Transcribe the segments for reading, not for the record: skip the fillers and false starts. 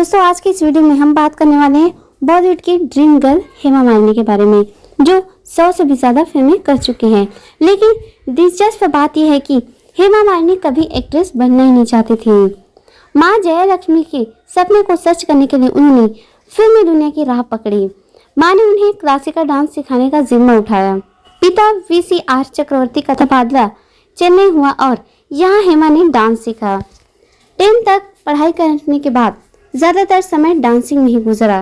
दोस्तों, आज की इस वीडियो में हम बात करने वाले हैं बॉलीवुड की ड्रीम गर्ल हेमा मालिनी के बारे में, जो 100 से भी ज्यादा फिल्में कर चुकी हैं। लेकिन दिलचस्प बात यह है कि हेमा मालिनी कभी एक्ट्रेस बनना ही नहीं चाहती थी। मां जयलक्ष्मी के सपने को सच करने के लिए उन्होंने फिल्मी दुनिया की राह पकड़ी। मां ने उन्हें क्लासिकल डांस सिखाने का जिम्मा उठाया। पिता VCR चक्रवर्ती का तबादला चेन्नई हुआ और यहाँ हेमा ने डांस सीखा। 10 तक पढ़ाई करने के बाद ज्यादातर समय डांसिंग में ही गुजरा।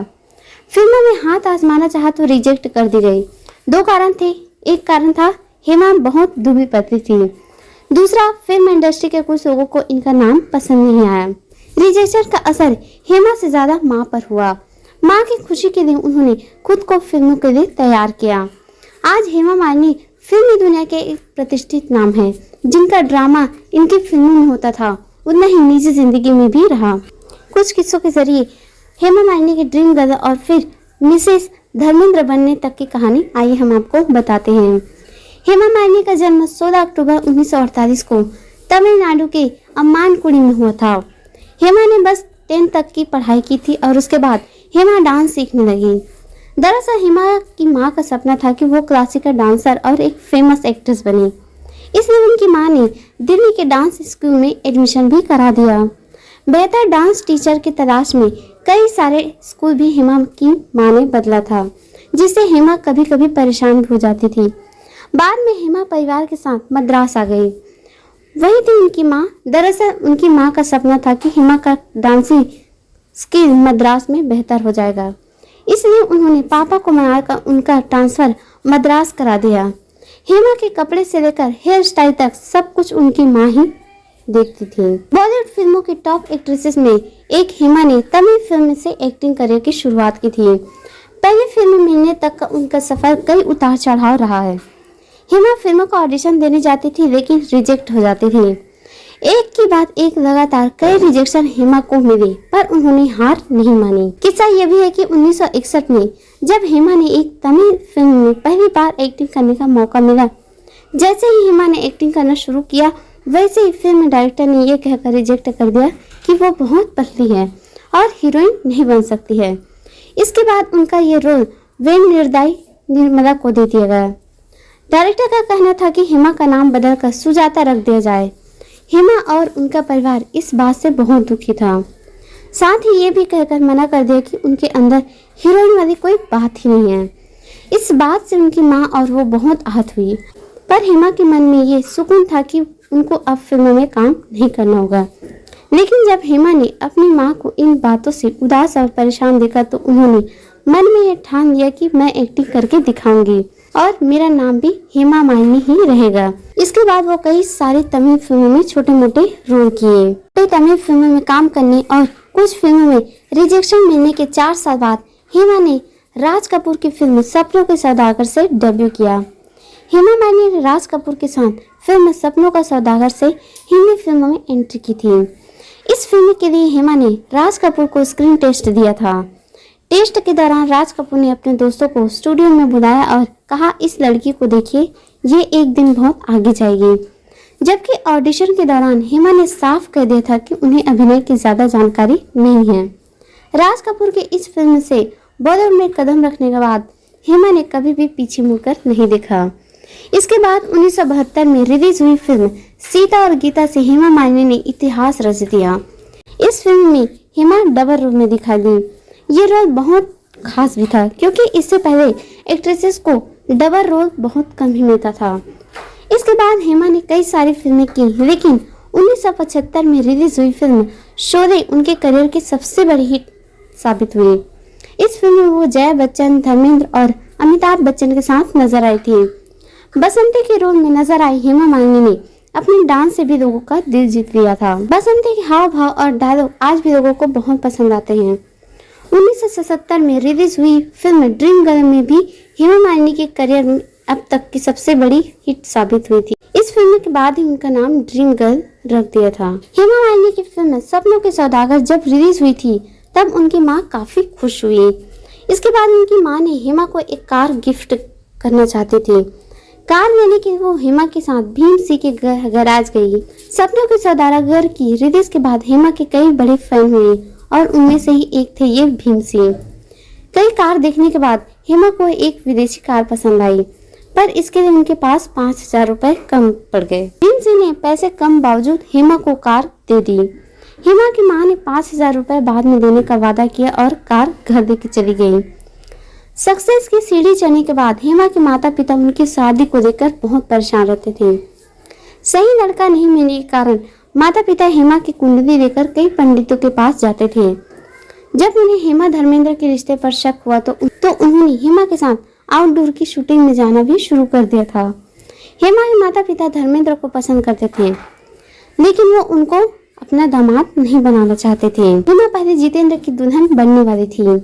फिल्मों में हाथ आजमाना चाहा तो रिजेक्ट कर दी गई। 2 कारण थे। एक कारण था हेमा बहुत दुबली पतली थी। दूसरा, फिल्म इंडस्ट्री के कुछ लोगों को इनका नाम पसंद नहीं आया। रिजेक्शन का असर हेमा से ज्यादा मां पर हुआ। मां की खुशी के लिए उन्होंने खुद को फिल्मों के लिए तैयार किया। आज हेमा मालिनी फिल्मी दुनिया के एक प्रतिष्ठित नाम है, जिनका ड्रामा इनकी फिल्मों में होता था उतना ही निजी जिंदगी में भी रहा। कुछ किस्सों के जरिए हेमा मालिनी की ड्रीम गर्ल और फिर मिसेस धर्मेंद्र बनने तक की कहानी आइए हम आपको बताते हैं। हेमा मालिनी का जन्म 16 अक्टूबर 1948 को तमिलनाडु के अम्मानकुडी में हुआ था। हेमा ने बस 10 तक की पढ़ाई की थी और उसके बाद हेमा डांस सीखने लगी। दरअसल हेमा की मां का सपना था कि वो क्लासिकल डांसर और एक फेमस एक्ट्रेस बने, इसलिए उनकी मां ने दिल्ली के डांस स्कूल में एडमिशन भी करा दिया। बेहतर डांस टीचर की तलाश में कई सारे स्कूल भी हेमा की मां ने बदला था, जिससे हेमा कभी कभी परेशान भी हो जाती थी। बाद में हेमा परिवार के साथ मद्रास आ गई। वही थी उनकी मां। दरअसल उनकी मां का सपना था कि हेमा का डांसिंग स्किल मद्रास में बेहतर हो जाएगा, इसलिए उन्होंने पापा को मनाकर उनका ट्रांसफर मद्रास करा दिया। हेमा के कपड़े से लेकर हेयर स्टाइल तक सब कुछ उनकी मां ही देखती थी। बॉलीवुड फिल्मों की टॉप एक्ट्रेसेस में एक हेमा ने तमिल फिल्म से एक्टिंग करियर की शुरुआत की थी। पहली फिल्म मिलने तक का उनका सफर कई उतार चढ़ाव रहा है। हेमा फिल्मों का ऑडिशन देने जाती थी लेकिन रिजेक्ट हो जाती थी। एक के बाद एक लगातार कई रिजेक्शन हेमा को मिले, पर उन्होंने हार नहीं मानी। किस्सा यह भी है कि 1961 में जब हेमा ने एक तमिल फिल्म में पहली बार एक्टिंग करने का मौका मिला, जैसे ही हेमा ने एक्टिंग करना शुरू किया, वैसे ही फिल्म डायरेक्टर ने यह कहकर रिजेक्ट कर दिया कि वो बहुत पतली है और हीरोइन नहीं बन सकती है। इसके बाद उनका ये रोल वेन निर्मला को दे दिया गया। डायरेक्टर का कहना था कि हेमा का नाम बदलकर सुजाता रख दिया जाए। हेमा और उनका परिवार इस बात से बहुत दुखी था। साथ ही ये भी कहकर मना कर दिया कि उनके अंदर हीरोइन वाली कोई बात ही नहीं है। इस बात से उनकी माँ और वो बहुत आहत हुई, पर हेमा के मन में ये सुकून था कि उनको अब फिल्मों में काम नहीं करना होगा। लेकिन जब हेमा ने अपनी माँ को इन बातों से उदास और परेशान देखा तो उन्होंने मन में ये ठान लिया कि मैं एक्टिंग करके दिखाऊंगी और मेरा नाम भी हेमा मालिनी ही रहेगा। इसके बाद वो कई सारी तमिल फिल्मों में छोटे मोटे रोल किए। तमिल फिल्मों में काम करने और कुछ फिल्मों में रिजेक्शन मिलने के 4 साल बाद हेमा ने राज कपूर की फिल्म सपनों के सौदागर से डेब्यू किया। हेमा मालिनी ने राज कपूर के साथ फिल्म सपनों का सौदागर से हिंदी फिल्मों में एंट्री की थी। इस फिल्म के लिए हेमा ने राज कपूर को स्क्रीन टेस्ट दिया था। टेस्ट के दौरान राज कपूर ने अपने दोस्तों को स्टूडियो में बुलाया और कहा, इस लड़की को देखिए, ये एक दिन बहुत आगे जाएगी। जबकि ऑडिशन के दौरान हेमा ने साफ कह दिया था कि उन्हें अभिनय की ज्यादा जानकारी नहीं है। राज कपूर के इस फिल्म से बॉलीवुड में कदम रखने के बाद हेमा ने कभी भी पीछे मुड़कर नहीं देखा। इसके बाद 1972 में रिलीज हुई फिल्म सीता और गीता से हेमा मालिनी ने इतिहास रच दिया। इस फिल्म में हेमा डबल रोल में दिखाई दी। ये रोल बहुत खास भी था क्योंकि इससे पहले एक्ट्रेसेस को डबल रोल बहुत कम ही मिलता था। इसके बाद हेमा ने कई सारी फिल्में की, लेकिन 1975 में रिलीज हुई फिल्म शोले उनके करियर की सबसे बड़ी हिट साबित हुई। इस फिल्म में वो जया बच्चन, धर्मेंद्र और अमिताभ बच्चन के साथ नजर आई थी। बसंती के रोल में नजर आई हेमा मालिनी ने अपने डांस से भी लोगों का दिल जीत लिया था। बसंती के हाव भाव और डायलॉग आज भी लोगों को बहुत पसंद आते हैं। 1977 में रिलीज हुई फिल्म ड्रीम गर्ल में भी हेमा मालिनी के करियर में अब तक की सबसे बड़ी हिट साबित हुई थी। इस फिल्म के बाद ही उनका नाम ड्रीम गर्ल रख दिया था। हेमा मालिनी की फिल्म सपनों के सौदागर जब रिलीज हुई थी तब उनकी माँ काफी खुश हुई। इसके बाद उनकी माँ ने हेमा को एक कार गिफ्ट करना चाहती थी। कार लेने के वो हेमा के साथ भीम सी के गैराज गई। सपनों के सौदागर की रिलीज के बाद हेमा के कई बड़े फैन हुए और उनमें से ही एक थे ये भीम सिंह। कई कार देखने के बाद हेमा को एक विदेशी कार पसंद आई, पर इसके लिए उनके पास 5,000 रुपए कम पड़ गए। भीम सिंह ने पैसे कम बावजूद हेमा को कार दे दी। हेमा की मां ने 5,000 रुपए बाद में देने का वादा किया और कार घर देके चली गई। सक्सेस की सीढ़ी चढ़ने के बाद हेमा के माता पिता उनकी शादी को लेकर बहुत परेशान रहते थे। सही लड़का नहीं मिलने के कारण माता पिता हेमा की कुंडली लेकर कई पंडितों के पास जाते थे। जब उन्हें हेमा धर्मेंद्र के रिश्ते पर शक हुआ तो उन्होंने हेमा के साथ आउटडोर की शूटिंग में जाना भी शुरू कर दिया था। हेमा के माता पिता धर्मेंद्र को पसंद करते थे, लेकिन वो उनको अपना दामाद नहीं बनाना चाहते थे। हेमा पहले जितेंद्र की दुल्हन बनने वाली थी।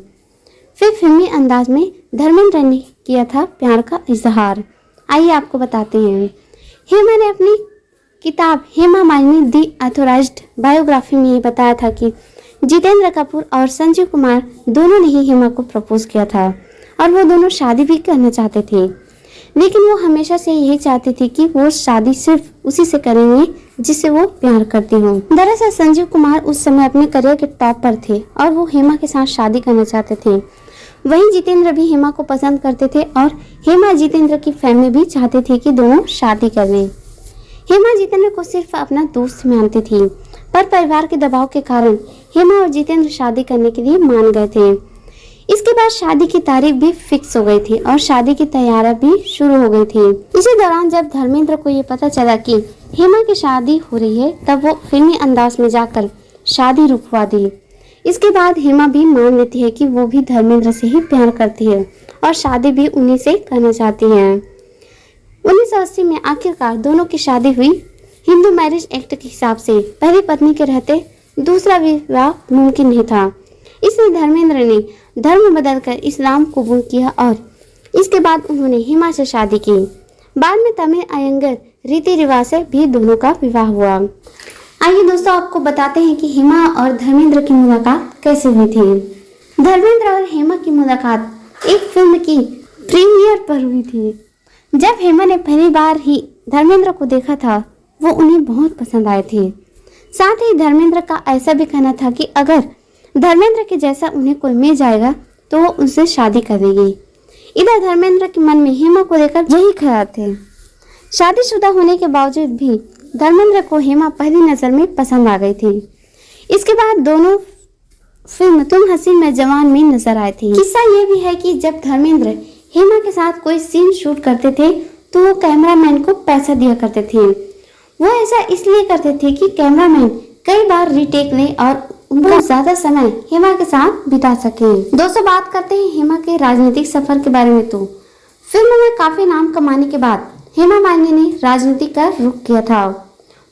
फिर फिल्मी अंदाज में धर्मेंद्र ने किया था प्यार का इजहार। आइए आपको बताते हैं। हेमा ने अपनी किताब हेमा मालिनी दी ऑथराइज्ड बायोग्राफी में ये बताया था कि जितेंद्र कपूर और संजीव कुमार दोनों ने ही हेमा को प्रपोज किया था और वो दोनों शादी भी करना चाहते थे, लेकिन वो हमेशा से यही चाहते थे कि वो शादी सिर्फ उसी से करेंगे जिससे वो प्यार करती हों। दरअसल संजीव कुमार उस समय अपने करियर के टॉप पर थे और वो हेमा के साथ शादी करना चाहते थे। वहीं जितेंद्र भी हेमा को पसंद करते थे और हेमा जितेंद्र की फैमिली भी चाहते थे कि दोनों शादी कर लें। हेमा जितेंद्र को सिर्फ अपना दोस्त मानती थी, पर परिवार के दबाव के कारण हेमा और जितेंद्र शादी करने के लिए मान गए थे। इसके बाद शादी की तारीख भी फिक्स हो गई थी और शादी की तैयारियां भी शुरू हो गई थी। इसी दौरान जब धर्मेंद्र को ये पता चला कि हेमा की शादी हो रही है, तब वो फिल्मी अंदाज में जाकर शादी रुकवा दी। इसके बाद हेमा भी मान लेती है कि वो भी धर्मेंद्र से ही प्यार करती है और शादी भी उन्हीं से करना चाहती है। 1980 में आखिरकार दोनों की शादी हुई। हिंदू मैरिज एक्ट के हिसाब से पहली पत्नी के रहते दूसरा विवाह मुमकिन नहीं था, इसलिए धर्मेंद्र ने धर्म बदलकर इस्लाम कबूल किया और इसके बाद उन्होंने हेमा से शादी की। बाद में तमिल अयंगर रीति रिवाज से भी दोनों का विवाह हुआ। आइए दोस्तों, आपको बताते हैं कि हेमा और धर्मेंद्र की मुलाकात कैसे हुई थी। धर्मेंद्र और हेमा की मुलाकात एक फिल्म की प्रीमियर पर हुई थी। जब हेमा ने पहली बार ही धर्मेंद्र को देखा था, वो उन्हें बहुत पसंद आए थे। साथ ही धर्मेंद्र का ऐसा भी कहना था कि अगर धर्मेंद्र के जैसा उन्हें कोई मिल जाएगा तो वो उनसे शादी करेगी। इधर धर्मेंद्र के मन में हेमा को लेकर यही ख्याल थे। शादीशुदा होने के बावजूद भी धर्मेंद्र को हेमा पहली नजर में पसंद आ गई थी। इसके बाद दोनों फिल्म तुम हसीन मैं जवान में नजर आए थे। किस्सा ये भी है कि जब धर्मेंद्र हेमा के साथ कोई सीन शूट करते थे तो वो कैमरामैन को पैसा दिया करते थे। वो ऐसा इसलिए करते थे कि कैमरामैन कई बार रीटेक ले और उनका ज्यादा समय हेमा के साथ बिता सके। दोस्तों, बात करते हैं हेमा के राजनीतिक सफर के बारे में। तो फिल्म में काफी नाम कमाने के बाद हेमा मालिनी ने राजनीति का रुख किया था।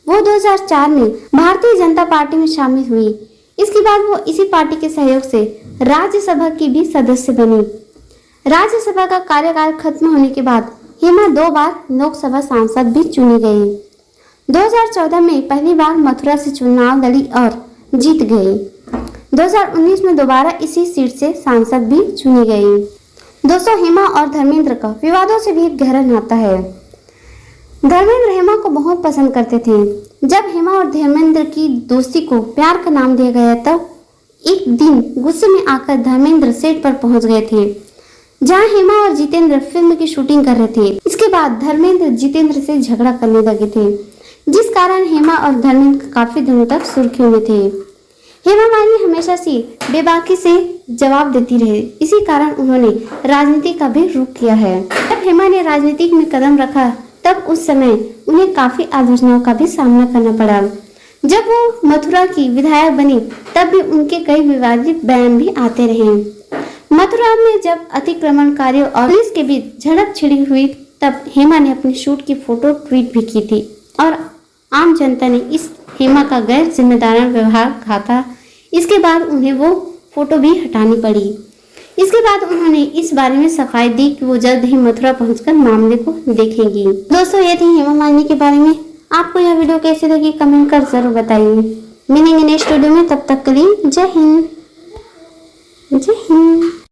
वो 2004 में भारतीय जनता पार्टी में शामिल हुई। इसके बाद वो इसी पार्टी के सहयोग से राज्यसभा की भी सदस्य बनी। राज्यसभा का कार्यकाल खत्म होने के बाद हेमा 2 बार लोकसभा सांसद भी चुनी गई। 2014 में पहली बार मथुरा से चुनाव लड़ी और जीत गई। 2019 में दोबारा इसी सीट से सांसद भी चुनी गई। दोस्तों, हेमा और धर्मेंद्र का विवादों से भी गहरा नाता है। धर्मेंद्र हेमा को बहुत पसंद करते थे। जब हेमा और धर्मेंद्र की दोस्ती को प्यार का नाम दिया गया तब एक दिन गुस्से में आकर धर्मेंद्र सेट पर पहुंच गए थे, जहां हेमा और जितेंद्र फिल्म की शूटिंग कर रहे थे। इसके बाद धर्मेंद्र जितेंद्र से झगड़ा करने लगे थे, जिस कारण हेमा और धर्मेंद्र काफी दिनों तक सुर्खियों में थे। हेमा मालिनी हमेशा से बेबाकी से जवाब देती रही, इसी कारण उन्होंने राजनीति का भी रुख किया है। जब हेमा ने राजनीति में कदम रखा तब उस समय उन्हें काफी आलोचनाओं का भी सामना करना पड़ा। जब वो मथुरा की विधायक बनी तब भी उनके कई विवादित बयान भी आते रहे। मथुरा में जब अतिक्रमणकारियों और पुलिस के बीच झड़प छिड़ी हुई तब हेमा ने अपनी शूट की फोटो ट्वीट भी की थी और आम जनता ने इस हेमा का गैर जिम्मेदाराना व्यवहार कहा था। इसके बाद उन्हें वो फोटो भी हटानी पड़ी। इसके बाद उन्होंने इस बारे में सफाई दी कि वो जल्द ही मथुरा पहुंचकर मामले को देखेंगी। दोस्तों, ये थी हेमा मालिनी के बारे में। आपको यह वीडियो कैसी लगी कमेंट कर जरूर बताइए। मिलेंगे नेक्स्ट वीडियो में, तब तक के लिए जय हिंद। जय हिंद।